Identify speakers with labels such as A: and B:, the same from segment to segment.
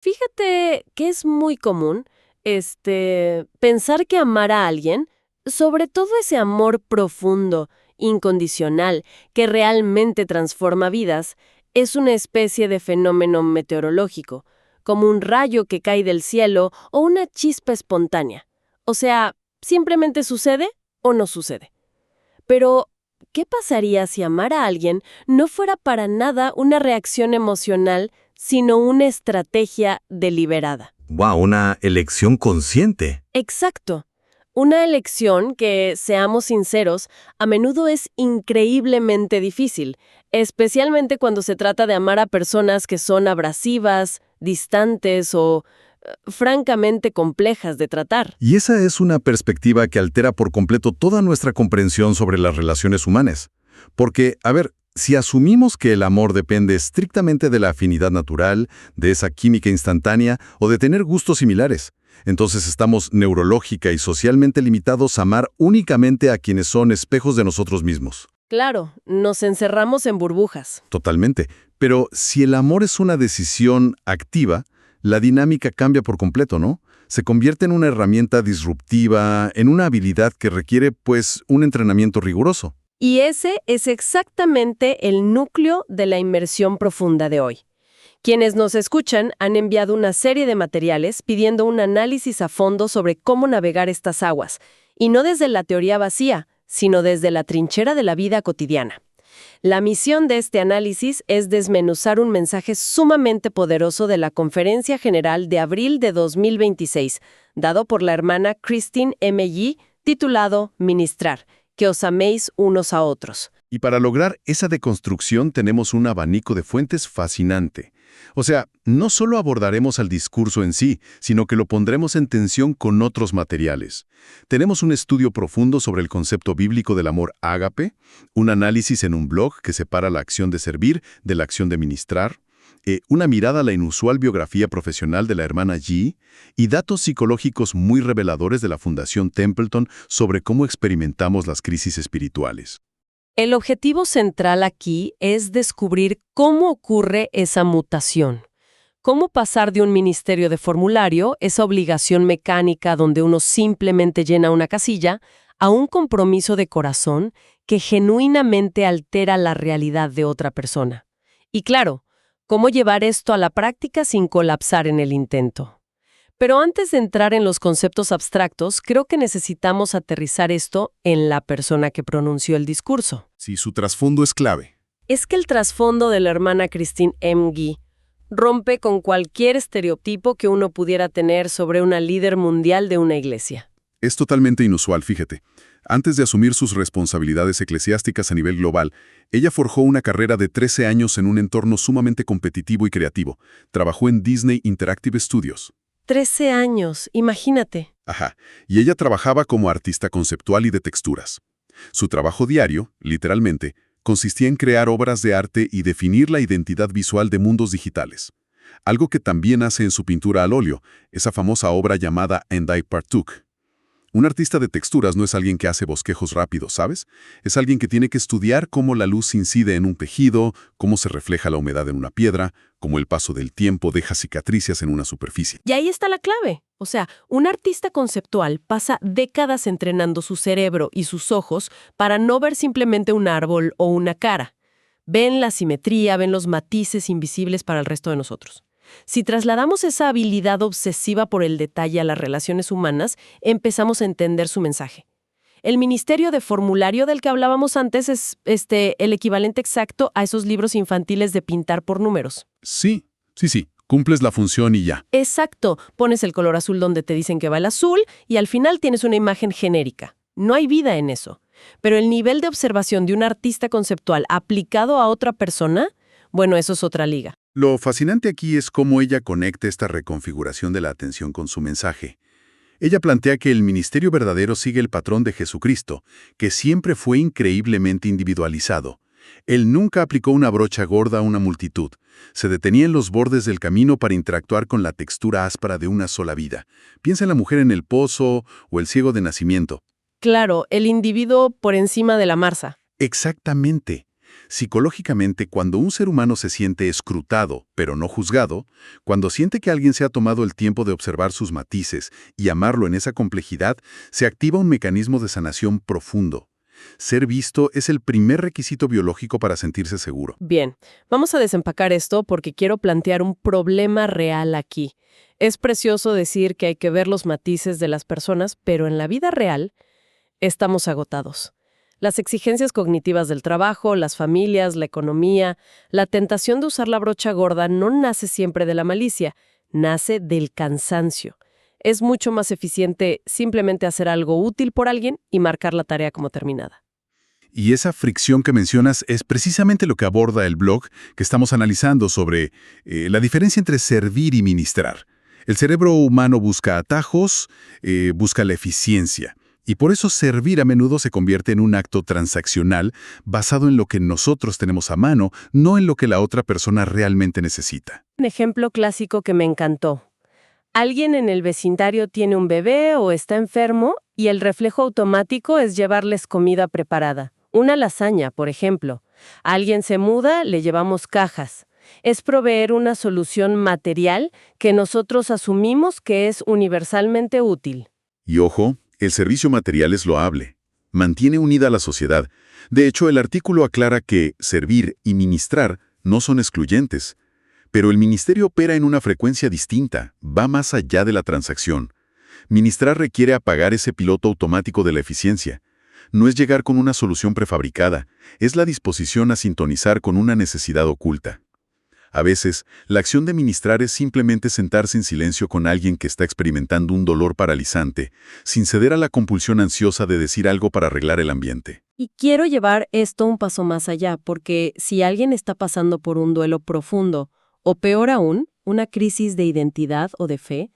A: Fíjate que es muy común, pensar que amar a alguien, sobre todo ese amor profundo, incondicional, que realmente transforma vidas, es una especie de fenómeno meteorológico, como un rayo que cae del cielo o una chispa espontánea. O sea, simplemente sucede o no sucede. Pero, ¿qué pasaría si amar a alguien no fuera para nada una reacción emocional, sino una estrategia deliberada?
B: ¡Wow! Una elección consciente.
A: Exacto. Una elección que, seamos sinceros, a menudo es increíblemente difícil, especialmente cuando se trata de amar a personas que son abrasivas, distantes o, francamente complejas de tratar.
B: Y esa es una perspectiva que altera por completo toda nuestra comprensión sobre las relaciones humanas. Porque, a ver, si asumimos que el amor depende estrictamente de la afinidad natural, de esa química instantánea o de tener gustos similares, entonces estamos neurológica y socialmente limitados a amar únicamente a quienes son espejos de nosotros mismos.
A: Claro, nos encerramos en burbujas.
B: Totalmente. Pero si el amor es una decisión activa, la dinámica cambia por completo, ¿no? Se convierte en una herramienta disruptiva, en una habilidad que requiere, pues, un entrenamiento riguroso.
A: Y ese es exactamente el núcleo de la inmersión profunda de hoy. Quienes nos escuchan han enviado una serie de materiales pidiendo un análisis a fondo sobre cómo navegar estas aguas, y no desde la teoría vacía, sino desde la trinchera de la vida cotidiana. La misión de este análisis es desmenuzar un mensaje sumamente poderoso de la Conferencia General de abril de 2026, dado por la hermana Christine M.G., titulado Ministrar, que os améis unos a otros.
C: Y para lograr esa deconstrucción tenemos un abanico de fuentes fascinante. O sea, no solo abordaremos al discurso en sí, sino que lo pondremos en tensión con otros materiales. Tenemos un estudio profundo sobre el concepto bíblico del amor ágape, un análisis en un blog que separa la acción de servir de la acción de ministrar, una mirada a la inusual biografía profesional de la hermana G y datos psicológicos muy reveladores de la Fundación Templeton sobre cómo experimentamos las crisis espirituales.
A: El objetivo central aquí es descubrir cómo ocurre esa mutación. Cómo pasar de un ministerio de formulario, esa obligación mecánica donde uno simplemente llena una casilla, a un compromiso de corazón que genuinamente altera la realidad de otra persona. Y claro, cómo llevar esto a la práctica sin colapsar en el intento. Pero antes de entrar en los conceptos abstractos, creo que necesitamos aterrizar esto en la persona que pronunció el discurso.
C: Sí, su trasfondo es clave.
A: Es que el trasfondo de la hermana Christine M.G. rompe con cualquier estereotipo que uno pudiera tener sobre una líder mundial de una iglesia.
C: Es totalmente inusual, fíjate. Antes de asumir sus responsabilidades eclesiásticas a nivel global, ella forjó una carrera de 13 años en un entorno sumamente competitivo y creativo. Trabajó en Disney Interactive Studios.
A: 13 años, imagínate.
C: Ajá, y ella trabajaba como artista conceptual y de texturas. Su trabajo diario, literalmente, consistía en crear obras de arte y definir la identidad visual de mundos digitales. Algo que también hace en su pintura al óleo, esa famosa obra llamada And I Partook. Un artista de texturas no es alguien que hace bosquejos rápidos, ¿sabes? Es alguien que tiene que estudiar cómo la luz incide en un tejido, cómo se refleja la humedad en una piedra, cómo el paso del tiempo deja cicatrices en una superficie.
A: Y ahí está la clave. O sea, un artista conceptual pasa décadas entrenando su cerebro y sus ojos para no ver simplemente un árbol o una cara. Ven la simetría, ven los matices invisibles para el resto de nosotros. Si trasladamos esa habilidad obsesiva por el detalle a las relaciones humanas, empezamos a entender su mensaje. El ministerio de formulario del que hablábamos antes es el equivalente exacto a esos libros infantiles de pintar por números.
C: Sí. Cumples la función y ya.
A: Exacto. Pones el color azul donde te dicen que va el azul y al final tienes una imagen genérica. No hay vida en eso. Pero el nivel de observación de un artista conceptual aplicado a otra persona, bueno, eso es otra liga.
C: Lo fascinante aquí es cómo ella conecta esta reconfiguración de la atención con su mensaje. Ella plantea que el ministerio verdadero sigue el patrón de Jesucristo, que siempre fue increíblemente individualizado. Él nunca aplicó una brocha gorda a una multitud. Se detenía en los bordes del camino para interactuar con la textura áspera de una sola vida. Piensa en la mujer en el pozo o el ciego de nacimiento.
A: Claro, el individuo por encima de la masa.
C: Exactamente. Psicológicamente, cuando un ser humano se siente escrutado, pero no juzgado, cuando siente que alguien se ha tomado el tiempo de observar sus matices y amarlo en esa complejidad, se activa un mecanismo de sanación profundo. Ser visto es el primer requisito biológico para sentirse seguro.
A: Bien, vamos a desempacar esto porque quiero plantear un problema real aquí. Es precioso decir que hay que ver los matices de las personas, pero en la vida real estamos agotados. Las exigencias cognitivas del trabajo, las familias, la economía, la tentación de usar la brocha gorda no nace siempre de la malicia, nace del cansancio. Es mucho más eficiente simplemente hacer algo útil por alguien y marcar la tarea como terminada.
C: Y esa fricción que mencionas es precisamente lo que aborda el blog que estamos analizando sobre la diferencia entre servir y ministrar. El cerebro humano busca atajos, busca la eficiencia. Y por eso servir a menudo se convierte en un acto transaccional basado en lo que nosotros tenemos a mano, no en lo que la otra persona realmente necesita.
A: Un ejemplo clásico que me encantó. Alguien en el vecindario tiene un bebé o está enfermo y el reflejo automático es llevarles comida preparada. Una lasaña, por ejemplo. Alguien se muda, le llevamos cajas. Es proveer una solución material que nosotros asumimos que es universalmente útil.
C: Y ojo, el servicio material es loable. Mantiene unida a la sociedad. De hecho, el artículo aclara que servir y ministrar no son excluyentes. Pero el ministerio opera en una frecuencia distinta, va más allá de la transacción. Ministrar requiere apagar ese piloto automático de la eficiencia. No es llegar con una solución prefabricada, es la disposición a sintonizar con una necesidad oculta. A veces, la acción de ministrar es simplemente sentarse en silencio con alguien que está experimentando un dolor paralizante, sin ceder a la compulsión ansiosa de decir algo para arreglar el ambiente.
A: Y quiero llevar esto un paso más allá, porque si alguien está pasando por un duelo profundo, o peor aún, una crisis de identidad o de fe,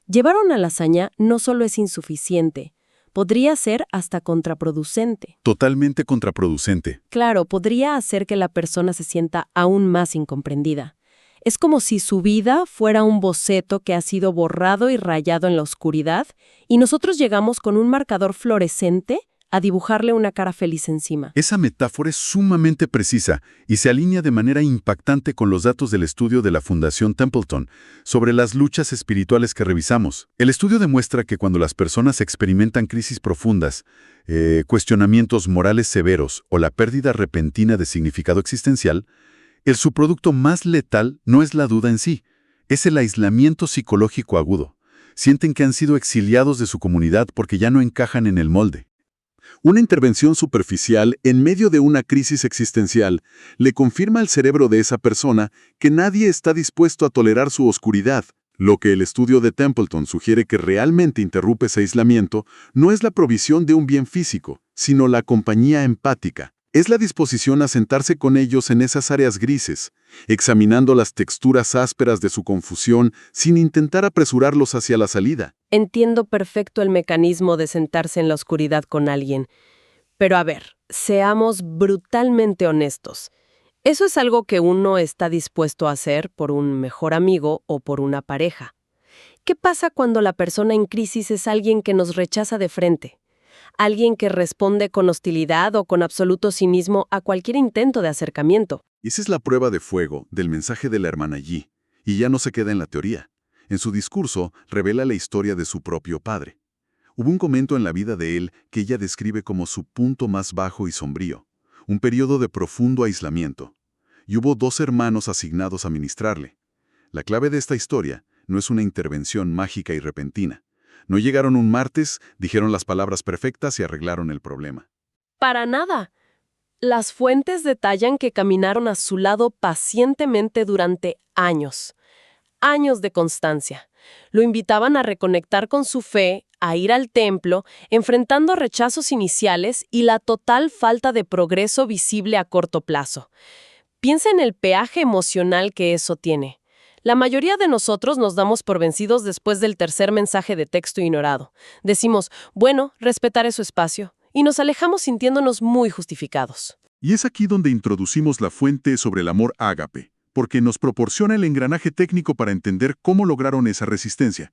A: llevar una lasaña no solo es insuficiente, podría ser hasta contraproducente.
C: Totalmente contraproducente.
A: Claro, podría hacer que la persona se sienta aún más incomprendida. Es como si su vida fuera un boceto que ha sido borrado y rayado en la oscuridad, y nosotros llegamos con un marcador fluorescente a dibujarle una cara feliz encima.
C: Esa metáfora es sumamente precisa y se alinea de manera impactante con los datos del estudio de la Fundación Templeton sobre las luchas espirituales que revisamos. El estudio demuestra que cuando las personas experimentan crisis profundas, cuestionamientos morales severos o la pérdida repentina de significado existencial, el subproducto más letal no es la duda en sí, es el aislamiento psicológico agudo. Sienten que han sido exiliados de su comunidad porque ya no encajan en el molde. Una intervención superficial en medio de una crisis existencial le confirma al cerebro de esa persona que nadie está dispuesto a tolerar su oscuridad. Lo que el estudio de Templeton sugiere que realmente interrumpe ese aislamiento no es la provisión de un bien físico, sino la compañía empática. Es la disposición a sentarse con ellos en esas áreas grises, examinando las texturas ásperas de su confusión sin intentar apresurarlos hacia la salida.
A: Entiendo perfecto el mecanismo de sentarse en la oscuridad con alguien. Pero a ver, seamos brutalmente honestos. Eso es algo que uno está dispuesto a hacer por un mejor amigo o por una pareja. ¿Qué pasa cuando la persona en crisis es alguien que nos rechaza de frente? Alguien que responde con hostilidad o con absoluto cinismo a cualquier intento de acercamiento.
C: Esa es la prueba de fuego del mensaje de la hermana Yi, y ya no se queda en la teoría. En su discurso, revela la historia de su propio padre. Hubo un momento en la vida de él que ella describe como su punto más bajo y sombrío, un periodo de profundo aislamiento. Y hubo 2 hermanos asignados a ministrarle. La clave de esta historia no es una intervención mágica y repentina. No llegaron un martes, dijeron las palabras perfectas y arreglaron el problema.
A: Para nada. Las fuentes detallan que caminaron a su lado pacientemente durante años. Años de constancia. Lo invitaban a reconectar con su fe, a ir al templo, enfrentando rechazos iniciales y la total falta de progreso visible a corto plazo. Piensa en el peaje emocional que eso tiene. La mayoría de nosotros nos damos por vencidos después del tercer mensaje de texto ignorado. Decimos, bueno, respetaré su espacio, y nos alejamos sintiéndonos muy justificados.
C: Y es aquí donde introducimos la fuente sobre el amor ágape, porque nos proporciona el engranaje técnico para entender cómo lograron esa resistencia.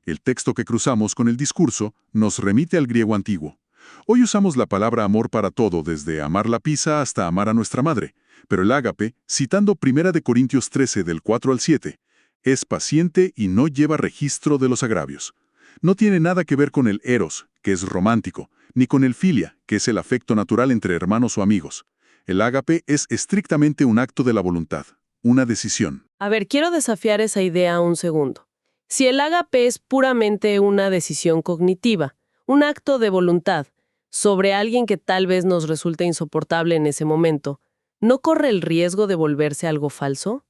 C: El texto que cruzamos con el discurso nos remite al griego antiguo,
D: Hoy usamos la palabra amor para todo, desde amar la pizza hasta amar a nuestra madre. Pero el ágape, citando 1 Corintios 13 del 4 al 7, es paciente y no lleva registro de los agravios. No tiene nada que ver con el eros, que es romántico, ni con el filia, que es el afecto natural entre hermanos o amigos. El ágape es estrictamente un acto de la voluntad, una decisión.
A: A ver, quiero desafiar esa idea un segundo. Si el ágape es puramente una decisión cognitiva, un acto de voluntad, sobre alguien que tal vez nos resulte insoportable en ese momento, ¿no corre el riesgo de volverse algo falso?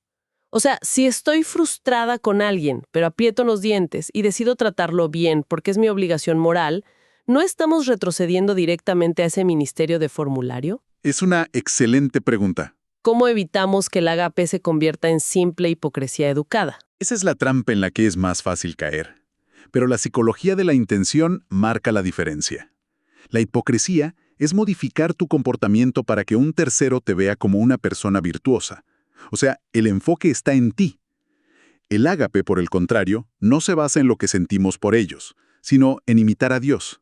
A: O sea, si estoy frustrada con alguien, pero aprieto los dientes y decido tratarlo bien porque es mi obligación moral, ¿no estamos retrocediendo directamente a ese ministerio de formulario?
D: Es una excelente pregunta.
A: ¿Cómo evitamos que el ágape se convierta en simple hipocresía educada?
D: Esa es la trampa en la que es más fácil caer. Pero la psicología de la intención marca la diferencia. La hipocresía es modificar tu comportamiento para que un tercero te vea como una persona virtuosa. O sea, el enfoque está en ti. El ágape, por el contrario, no se basa en lo que sentimos por ellos, sino en imitar a Dios.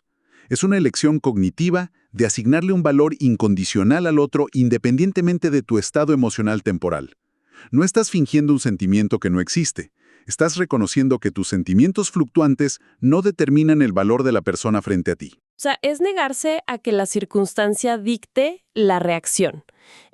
D: Es una elección cognitiva de asignarle un valor incondicional al otro independientemente de tu estado emocional temporal. No estás fingiendo un sentimiento que no existe. Estás reconociendo que tus sentimientos fluctuantes no determinan el valor de la persona frente a ti.
A: O sea, es negarse a que la circunstancia dicte la reacción.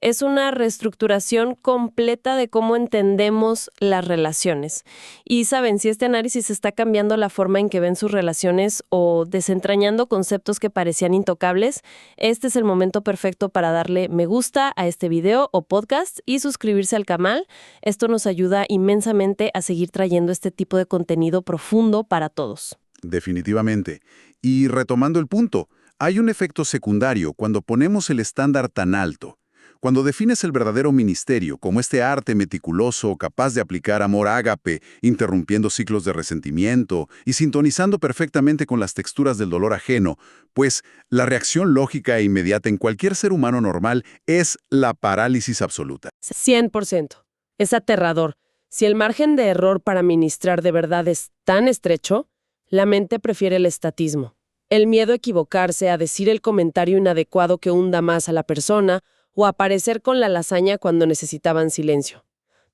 A: Es una reestructuración completa de cómo entendemos las relaciones. Y saben, si este análisis está cambiando la forma en que ven sus relaciones o desentrañando conceptos que parecían intocables, este es el momento perfecto para darle me gusta a este video o podcast y suscribirse al canal. Esto nos ayuda inmensamente a seguir trayendo este tipo de contenido profundo para todos.
B: Definitivamente. Y retomando el punto, hay un efecto secundario cuando ponemos el estándar tan alto. Cuando defines el verdadero ministerio como este arte meticuloso capaz de aplicar amor ágape, interrumpiendo ciclos de resentimiento y sintonizando perfectamente con las texturas del dolor ajeno, pues la reacción lógica e inmediata en cualquier ser humano normal es la parálisis absoluta.
A: 100%. Es aterrador. Si el margen de error para ministrar de verdad es tan estrecho, la mente prefiere el estatismo. El miedo a equivocarse, a decir el comentario inadecuado que hunda más a la persona, o aparecer con la lasaña cuando necesitaban silencio.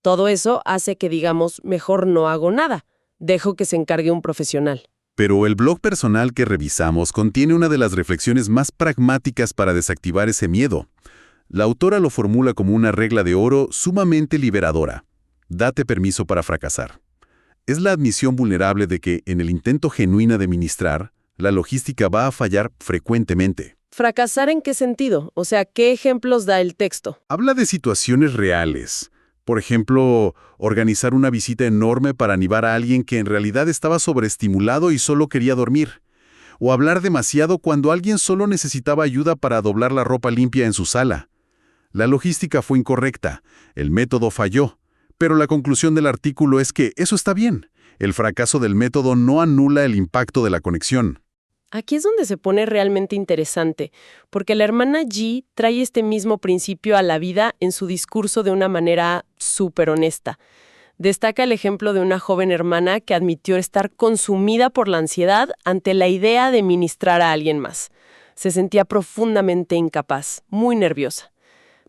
A: Todo eso hace que digamos, mejor no hago nada, dejo que se encargue un profesional.
C: Pero el blog personal que revisamos contiene una de las reflexiones más pragmáticas para desactivar ese miedo. La autora lo formula como una regla de oro sumamente liberadora. Date permiso para fracasar. Es la admisión vulnerable de que, en el intento genuino de ministrar, la logística va a fallar frecuentemente.
A: ¿Fracasar en qué sentido? O sea, ¿qué ejemplos da el texto?
C: Habla de situaciones reales. Por ejemplo, organizar una visita enorme para animar a alguien que en realidad estaba sobreestimulado y solo quería dormir. O hablar demasiado cuando alguien solo necesitaba ayuda para doblar la ropa limpia en su sala. La logística fue incorrecta, el método falló, pero la conclusión del artículo es que eso está bien. El fracaso del método no anula el impacto de la conexión.
A: Aquí es donde se pone realmente interesante, porque la hermana G trae este mismo principio a la vida en su discurso de una manera súper honesta. Destaca el ejemplo de una joven hermana que admitió estar consumida por la ansiedad ante la idea de ministrar a alguien más. Se sentía profundamente incapaz, muy nerviosa.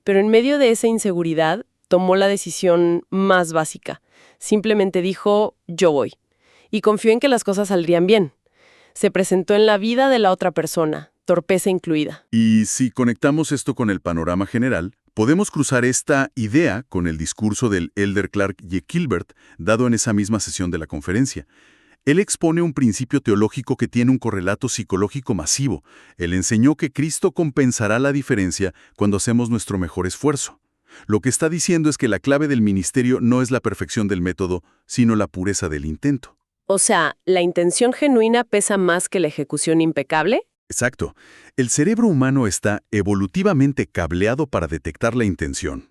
A: Pero en medio de esa inseguridad, tomó la decisión más básica. Simplemente dijo, yo voy. Y confió en que las cosas saldrían bien. Se presentó en la vida de la otra persona, torpeza incluida.
C: Y si conectamos esto con el panorama general, podemos cruzar esta idea con el discurso del elder Clark J. Kilbert, dado en esa misma sesión de la conferencia. Él expone un principio teológico que tiene un correlato psicológico masivo. Él enseñó que Cristo compensará la diferencia cuando hacemos nuestro mejor esfuerzo. Lo que está diciendo es que la clave del ministerio no es la perfección del método, sino la pureza del intento.
A: O sea, ¿la intención genuina pesa más que la ejecución impecable?
C: Exacto. El cerebro humano está evolutivamente cableado para detectar la intención.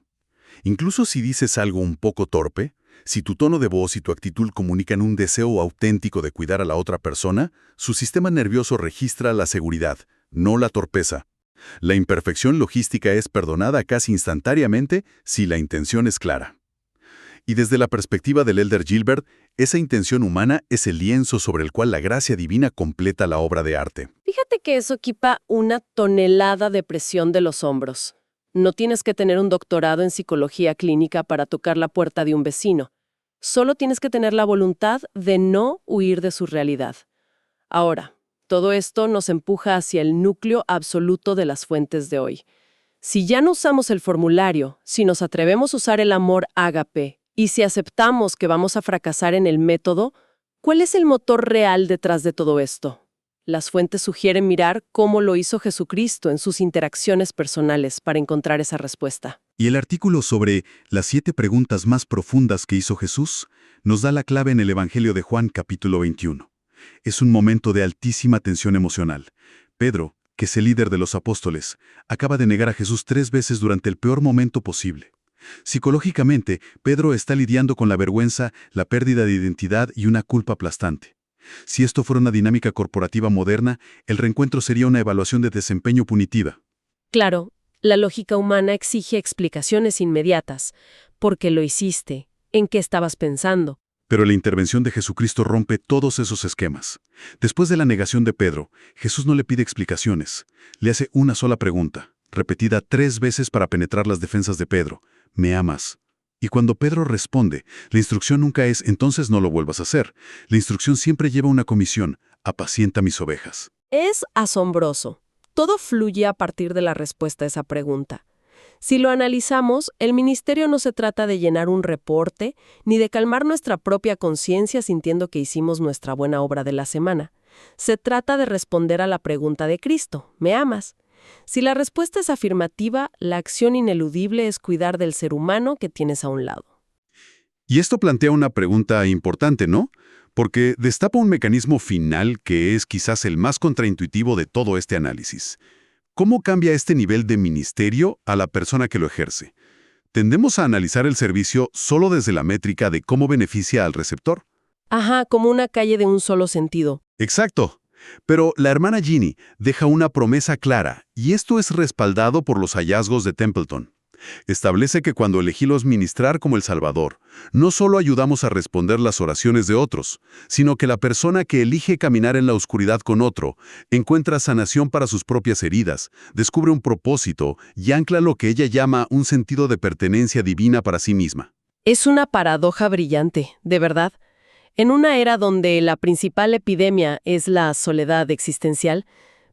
C: Incluso si dices algo un poco torpe, si tu tono de voz y tu actitud comunican un deseo auténtico de cuidar a la otra persona, su sistema nervioso registra la seguridad, no la torpeza. La imperfección logística es perdonada casi instantáneamente si la intención es clara. Y desde la perspectiva del elder Gilbert, esa intención humana es el lienzo sobre el cual la gracia divina completa la obra de arte.
A: Fíjate que eso quita una tonelada de presión de los hombros. No tienes que tener un doctorado en psicología clínica para tocar la puerta de un vecino. Solo tienes que tener la voluntad de no huir de su realidad. Ahora, todo esto nos empuja hacia el núcleo absoluto de las fuentes de hoy. Si ya no usamos el formulario, si nos atrevemos a usar el amor ágape y si aceptamos que vamos a fracasar en el método, ¿cuál es el motor real detrás de todo esto? Las fuentes sugieren mirar cómo lo hizo Jesucristo en sus interacciones personales para encontrar esa respuesta.
C: Y el artículo sobre las 7 preguntas más profundas que hizo Jesús nos da la clave en el Evangelio de Juan, capítulo 21. Es un momento de altísima tensión emocional. Pedro, que es el líder de los apóstoles, acaba de negar a Jesús 3 veces durante el peor momento posible. Psicológicamente, Pedro está lidiando con la vergüenza, la pérdida de identidad y una culpa aplastante. Si esto fuera una dinámica corporativa moderna, el reencuentro sería una evaluación de desempeño punitiva.
A: Claro, la lógica humana exige explicaciones inmediatas. ¿Por qué lo hiciste? ¿En qué estabas pensando?
C: Pero la intervención de Jesucristo rompe todos esos esquemas. Después de la negación de Pedro, Jesús no le pide explicaciones. Le hace una sola pregunta, repetida 3 veces para penetrar las defensas de Pedro. ¿Me amas? Y cuando Pedro responde, la instrucción nunca es «entonces no lo vuelvas a hacer». La instrucción siempre lleva una comisión, «apacienta mis ovejas».
A: Es asombroso. Todo fluye a partir de la respuesta a esa pregunta. Si lo analizamos, el ministerio no se trata de llenar un reporte, ni de calmar nuestra propia conciencia sintiendo que hicimos nuestra buena obra de la semana. Se trata de responder a la pregunta de Cristo, ¿me amas? Si la respuesta es afirmativa, la acción ineludible es cuidar del ser humano que tienes a un lado.
C: Y esto plantea una pregunta importante, ¿no? Porque destapa un mecanismo final que es quizás el más contraintuitivo de todo este análisis. ¿Cómo cambia este nivel de ministerio a la persona que lo ejerce? ¿Tendemos a analizar el servicio solo desde la métrica de cómo beneficia al receptor?
A: Ajá, como una calle de un solo sentido.
C: Exacto. Pero la hermana Ginny deja una promesa clara, y esto es respaldado por los hallazgos de Templeton. Establece que cuando elegimos ministrar como el Salvador, no solo ayudamos a responder las oraciones de otros, sino que la persona que elige caminar en la oscuridad con otro encuentra sanación para sus propias heridas, descubre un propósito y ancla lo que ella llama un sentido de pertenencia divina para sí misma.
A: Es una paradoja brillante, de verdad. En una era donde la principal epidemia es la soledad existencial,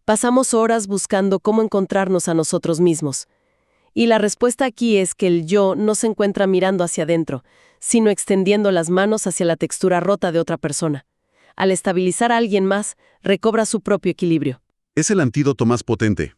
A: pasamos horas buscando cómo encontrarnos a nosotros mismos. Y la respuesta aquí es que el yo no se encuentra mirando hacia adentro, sino extendiendo las manos hacia la textura rota de otra persona. Al estabilizar a alguien más, recobra su propio equilibrio.
C: Es el antídoto más potente.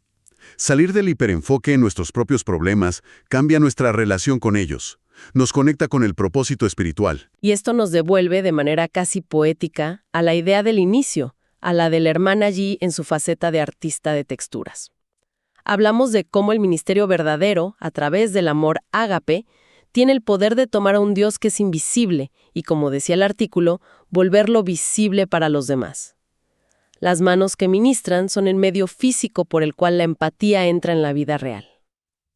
C: Salir del hiperenfoque en nuestros propios problemas cambia nuestra relación con ellos. Nos conecta con el propósito espiritual.
A: Y esto nos devuelve de manera casi poética a la idea del inicio, a la de la hermana G en su faceta de artista de texturas. Hablamos de cómo el ministerio verdadero, a través del amor ágape, tiene el poder de tomar a un Dios que es invisible y, como decía el artículo, volverlo visible para los demás. Las manos que ministran son el medio físico por el cual la empatía entra en la vida real.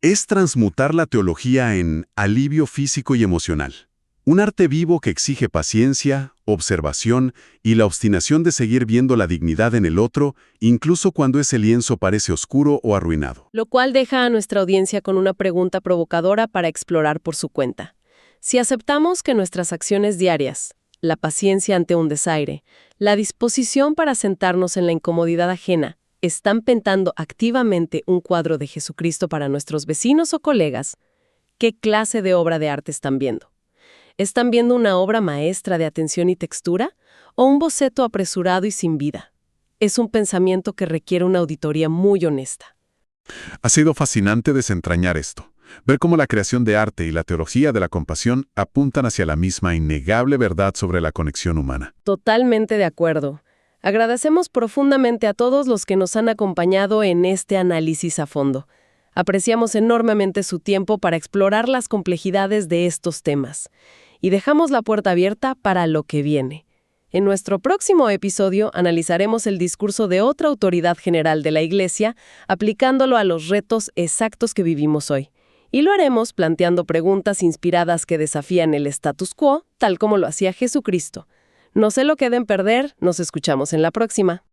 C: Es transmutar la teología en alivio físico y emocional. Un arte vivo que exige paciencia, observación y la obstinación de seguir viendo la dignidad en el otro, incluso cuando ese lienzo parece oscuro o arruinado.
A: Lo cual deja a nuestra audiencia con una pregunta provocadora para explorar por su cuenta. Si aceptamos que nuestras acciones diarias, la paciencia ante un desaire, la disposición para sentarnos en la incomodidad ajena, están pintando activamente un cuadro de Jesucristo para nuestros vecinos o colegas, ¿qué clase de obra de arte están viendo? ¿Están viendo una obra maestra de atención y textura o un boceto apresurado y sin vida? Es un pensamiento que requiere una auditoría muy honesta.
C: Ha sido fascinante desentrañar esto, ver cómo la creación de arte y la teología de la compasión apuntan hacia la misma innegable verdad sobre la conexión humana.
A: Totalmente de acuerdo. Agradecemos profundamente a todos los que nos han acompañado en este análisis a fondo. Apreciamos enormemente su tiempo para explorar las complejidades de estos temas. Y dejamos la puerta abierta para lo que viene. En nuestro próximo episodio analizaremos el discurso de otra autoridad general de la Iglesia, aplicándolo a los retos exactos que vivimos hoy. Y lo haremos planteando preguntas inspiradas que desafían el status quo, tal como lo hacía Jesucristo. No se lo queden perder, nos escuchamos en la próxima.